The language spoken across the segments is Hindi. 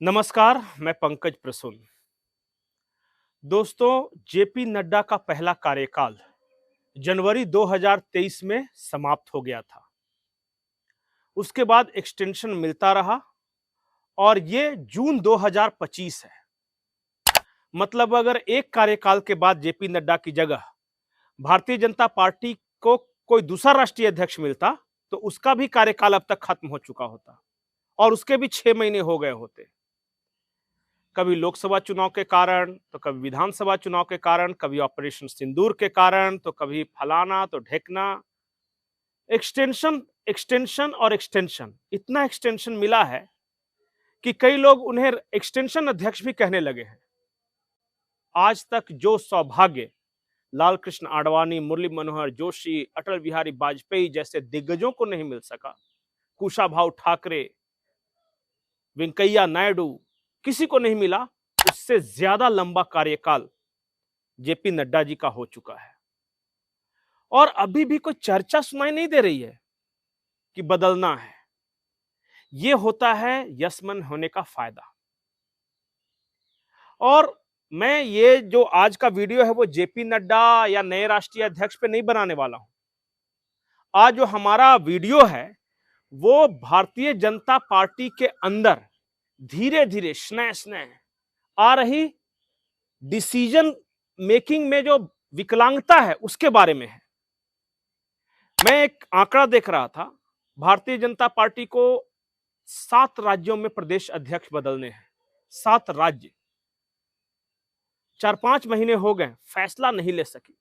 नमस्कार, मैं पंकज प्रसून। दोस्तों, जेपी नड्डा का पहला कार्यकाल जनवरी 2023 में समाप्त हो गया था। उसके बाद एक्सटेंशन मिलता रहा और ये जून 2025 है। मतलब अगर एक कार्यकाल के बाद जेपी नड्डा की जगह भारतीय जनता पार्टी को कोई दूसरा राष्ट्रीय अध्यक्ष मिलता तो उसका भी कार्यकाल अब तक खत्म हो चुका होता और उसके भी 6 महीने हो गए होते। कभी लोकसभा चुनाव के कारण, तो कभी विधानसभा चुनाव के कारण, कभी ऑपरेशन सिंदूर के कारण, तो कभी फलाना तो ढेकना। एक्सटेंशन एक्सटेंशन और एक्सटेंशन, इतना एक्सटेंशन मिला है कि कई लोग उन्हें एक्सटेंशन अध्यक्ष भी कहने लगे हैं। आज तक जो सौभाग्य लाल कृष्ण आडवाणी, मुरली मनोहर जोशी, अटल बिहारी वाजपेयी जैसे दिग्गजों को नहीं मिल सका, कुशाभाऊ ठाकरे, वेंकैया नायडू, किसी को नहीं मिला, उससे ज्यादा लंबा कार्यकाल जेपी नड्डा जी का हो चुका है। और अभी भी कोई चर्चा सुनाई नहीं दे रही है कि बदलना है। यह होता है यशमन होने का फायदा। और मैं ये जो आज का वीडियो है वो जेपी नड्डा या नए राष्ट्रीय अध्यक्ष पे नहीं बनाने वाला हूं। आज जो हमारा वीडियो है वो भारतीय जनता पार्टी के अंदर धीरे धीरे स्नेह स्नेह आ रही डिसीजन मेकिंग में जो विकलांगता है उसके बारे में है। मैं एक आंकड़ा देख रहा था, भारतीय जनता पार्टी को 7 राज्यों में प्रदेश अध्यक्ष बदलने हैं। 7 राज्य, 4-5 महीने हो गए, फैसला नहीं ले सकी।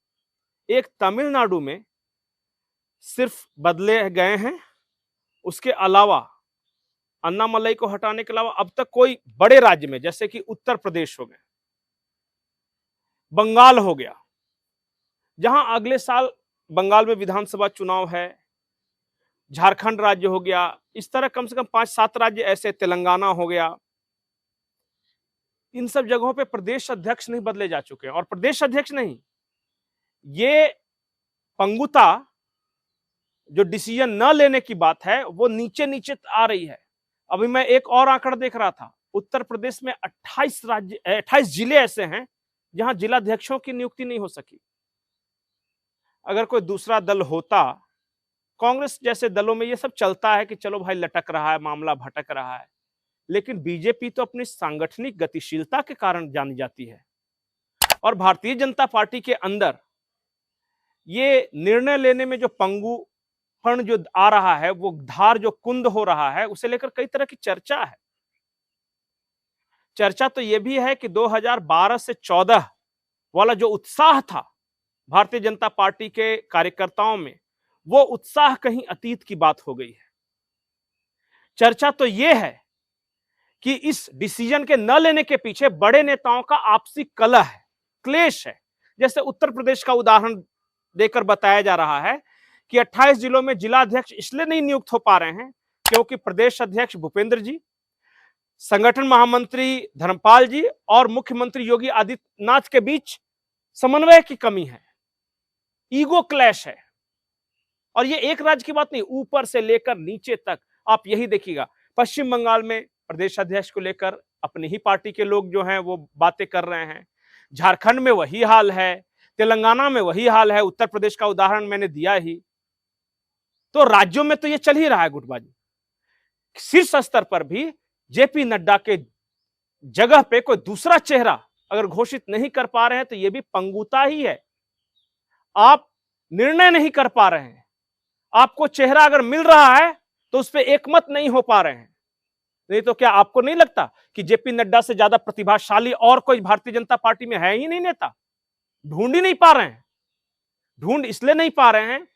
एक तमिलनाडु में सिर्फ बदले गए हैं, उसके अलावा अन्नामलई को हटाने के अलावा अब तक कोई बड़े राज्य में, जैसे कि उत्तर प्रदेश हो गए, बंगाल हो गया, जहां अगले साल बंगाल में विधानसभा चुनाव है, झारखंड राज्य हो गया, इस तरह कम से कम 5-7 राज्य ऐसे, तेलंगाना हो गया। इन सब जगहों पे प्रदेश अध्यक्ष नहीं बदले जा चुके हैं। और प्रदेश अध्यक्ष नहीं, ये पंगुता जो डिसीजन न लेने की बात है वो नीचे नीचे आ रही है। अभी मैं एक और आंकड़ा देख रहा था, उत्तर प्रदेश में 28 जिले ऐसे हैं जहां जिलाध्यक्षों की नियुक्ति नहीं हो सकी। अगर कोई दूसरा दल होता, कांग्रेस जैसे दलों में ये सब चलता है कि चलो भाई लटक रहा है, मामला भटक रहा है, लेकिन बीजेपी तो अपनी सांगठनिक गतिशीलता के कारण जानी जाती है। और भारतीय जनता पार्टी के अंदर ये निर्णय लेने में जो पंगुपन जो आ रहा है, वो धार जो कुंद हो रहा है, उसे लेकर कई तरह की चर्चा है। चर्चा तो यह भी है कि 2012 से 14 वाला जो उत्साह था भारतीय जनता पार्टी के कार्यकर्ताओं में, वो उत्साह कहीं अतीत की बात हो गई है। चर्चा तो यह है कि इस डिसीजन के न लेने के पीछे बड़े नेताओं का आपसी कलह है, क्लेश है। जैसे उत्तर प्रदेश का उदाहरण देकर बताया जा रहा है कि 28 जिलों में जिलाध्यक्ष इसलिए नहीं नियुक्त हो पा रहे हैं क्योंकि प्रदेश अध्यक्ष भूपेंद्र जी, संगठन महामंत्री धर्मपाल जी और मुख्यमंत्री योगी आदित्यनाथ के बीच समन्वय की कमी है, ईगो क्लैश है। और ये एक राज्य की बात नहीं, ऊपर से लेकर नीचे तक आप यही देखिएगा। पश्चिम बंगाल में प्रदेश अध्यक्ष को लेकर अपनी ही पार्टी के लोग जो हैं वो बातें कर रहे हैं, झारखंड में वही हाल है, तेलंगाना में वही हाल है, उत्तर प्रदेश का उदाहरण मैंने दिया ही। तो राज्यों में तो ये चल ही रहा है गुटबाजी। शीर्ष स्तर पर भी जेपी नड्डा के जगह पे कोई दूसरा चेहरा अगर घोषित नहीं कर पा रहे हैं तो ये भी पंगुता ही है। आप निर्णय नहीं कर पा रहे हैं, आपको चेहरा अगर मिल रहा है तो उस पर एकमत नहीं हो पा रहे हैं। नहीं तो क्या आपको नहीं लगता कि जेपी नड्डा से ज्यादा प्रतिभाशाली और कोई भारतीय जनता पार्टी में है ही नहीं नेता? ढूंढ ही नहीं पा रहे हैं। ढूंढ इसलिए नहीं पा रहे हैं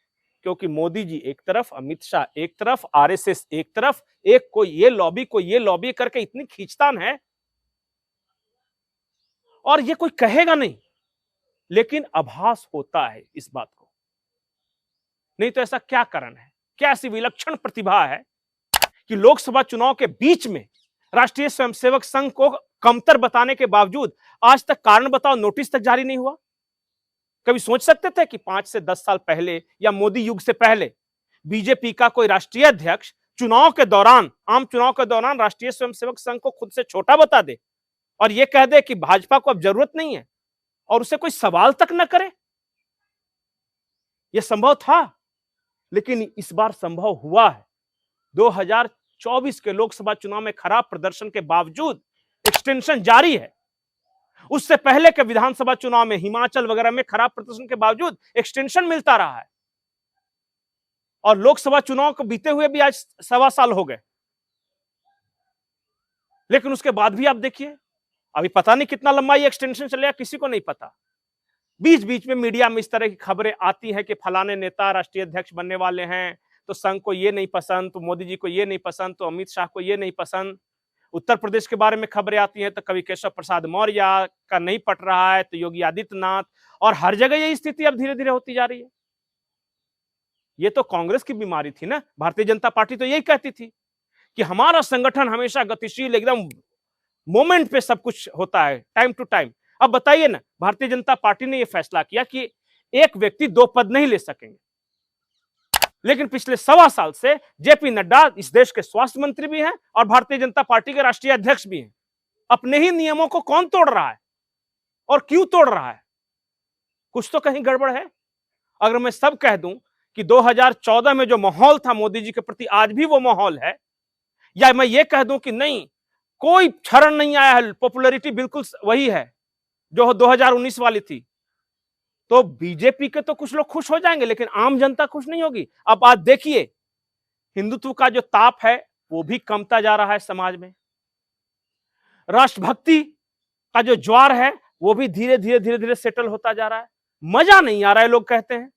क्योंकि मोदी जी एक तरफ, अमित शाह एक तरफ, आरएसएस एक तरफ, एक कोई ये लॉबी करके इतनी खींचतान है। और ये कोई कहेगा नहीं, लेकिन आभास होता है इस बात को। नहीं तो ऐसा क्या कारण है, क्या ऐसी विलक्षण प्रतिभा है कि लोकसभा चुनाव के बीच में राष्ट्रीय स्वयंसेवक संघ को कमतर बताने के बावजूद आज तक कारण बताओ नोटिस तक जारी नहीं हुआ? कभी सोच सकते थे कि 5 से 10 साल पहले या मोदी युग से पहले बीजेपी का कोई राष्ट्रीय अध्यक्ष चुनाव के दौरान, आम चुनाव के दौरान राष्ट्रीय स्वयंसेवक संघ को खुद से छोटा बता दे और यह कह दे कि भाजपा को अब जरूरत नहीं है और उसे कोई सवाल तक न करे। यह संभव था, लेकिन इस बार संभव हुआ है। 2024 के लोकसभा चुनाव में खराब प्रदर्शन के बावजूद एक्सटेंशन जारी है। उससे पहले के विधानसभा चुनाव में हिमाचल वगैरह में खराब प्रदर्शन के बावजूद एक्सटेंशन मिलता रहा है और लोकसभा चुनाव को बीते हुए भी आज 1.25 साल हो गए, लेकिन उसके बाद भी आप देखिए अभी पता नहीं कितना लंबा ये एक्सटेंशन चलेगा, किसी को नहीं पता। बीच बीच में मीडिया में इस तरह की खबरें आती हैं कि फलाने नेता राष्ट्रीय अध्यक्ष बनने वाले हैं, तो संघ को ये नहीं पसंद, तो मोदी जी को ये नहीं पसंद, तो अमित शाह को ये नहीं पसंद। उत्तर प्रदेश के बारे में खबरें आती हैं तो कभी केशव प्रसाद मौर्य का नहीं पट रहा है तो योगी आदित्यनाथ, और हर जगह यही स्थिति अब धीरे धीरे होती जा रही है। ये तो कांग्रेस की बीमारी थी ना। भारतीय जनता पार्टी तो यही कहती थी कि हमारा संगठन हमेशा गतिशील, एकदम मोमेंट पे सब कुछ होता है, टाइम टू टाइम। अब बताइए ना, भारतीय जनता पार्टी ने यह फैसला किया कि एक व्यक्ति 2 पद नहीं ले सकेंगे, लेकिन पिछले 1.25 साल से जेपी नड्डा इस देश के स्वास्थ्य मंत्री भी हैं और भारतीय जनता पार्टी के राष्ट्रीय अध्यक्ष भी हैं। अपने ही नियमों को कौन तोड़ रहा है और क्यों तोड़ रहा है? कुछ तो कहीं गड़बड़ है। अगर मैं सब कह दूं कि 2014 में जो माहौल था मोदी जी के प्रति आज भी वो माहौल है, या मैं ये कह दूं कि नहीं कोई क्षरण नहीं आया है, पॉपुलैरिटी बिल्कुल वही है जो 2019 वाली थी, तो बीजेपी के तो कुछ लोग खुश हो जाएंगे, लेकिन आम जनता खुश नहीं होगी। अब आज देखिए हिंदुत्व का जो ताप है वो भी कमता जा रहा है समाज में। राष्ट्रभक्ति का जो ज्वार है वो भी धीरे धीरे सेटल होता जा रहा है। मजा नहीं आ रहा है, लोग कहते हैं।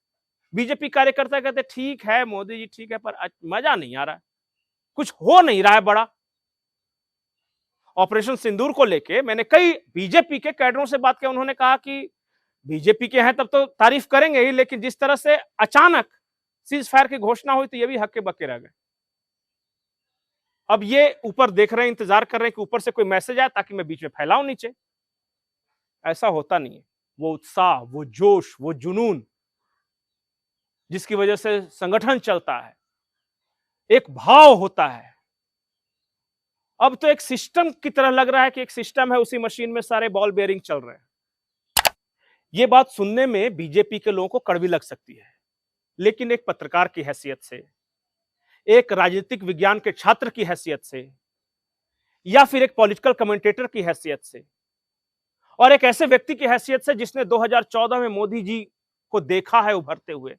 बीजेपी कार्यकर्ता कहते हैं ठीक है मोदी जी ठीक है, पर मजा नहीं आ रहा है, कुछ हो नहीं रहा है बड़ा। ऑपरेशन सिंदूर को लेके मैंने कई बीजेपी के कैडरों से बात किया, उन्होंने कहा कि बीजेपी के हैं तब तो तारीफ करेंगे ही, लेकिन जिस तरह से अचानक सीज फायर की घोषणा हुई तो ये भी हक्के बक्के रह गए। अब ये ऊपर देख रहे हैं, इंतजार कर रहे हैं कि ऊपर से कोई मैसेज आए ताकि मैं बीच में फैलाऊं नीचे। ऐसा होता नहीं है। वो उत्साह, वो जोश, वो जुनून जिसकी वजह से संगठन चलता है, एक भाव होता है, अब तो एक सिस्टम की तरह लग रहा है कि एक सिस्टम है, उसी मशीन में सारे बॉल बेयरिंग चल रहे हैं। यह बात सुनने में बीजेपी के लोगों को कड़वी लग सकती है, लेकिन एक पत्रकार की हैसियत से, एक राजनीतिक विज्ञान के छात्र की हैसियत से, या फिर एक पॉलिटिकल कमेंटेटर की हैसियत से, और एक ऐसे व्यक्ति की हैसियत से जिसने 2014 में मोदी जी को देखा है उभरते हुए,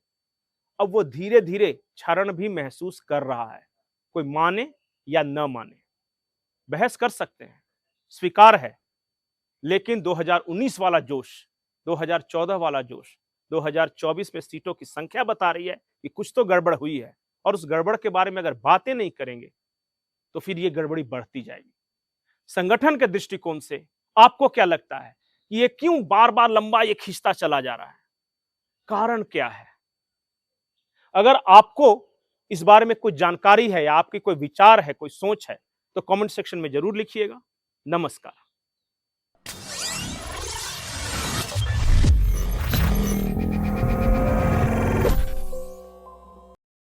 अब वो धीरे धीरे क्षरण भी महसूस कर रहा है। कोई माने या न माने, बहस कर सकते हैं, स्वीकार है, लेकिन 2019 वाला जोश, 2014 वाला जोश 2024 में सीटों की संख्या बता रही है कि कुछ तो गड़बड़ हुई है, और उस गड़बड़ के बारे में अगर बातें नहीं करेंगे तो फिर ये गड़बड़ी बढ़ती जाएगी। संगठन के दृष्टिकोण से आपको क्या लगता है कि ये क्यों बार बार लंबा ये खींचता चला जा रहा है? कारण क्या है? अगर आपको इस बारे में कुछ जानकारी है या आपकी कोई विचार है, कोई सोच है, तो कमेंट सेक्शन में जरूर लिखिएगा। नमस्कार।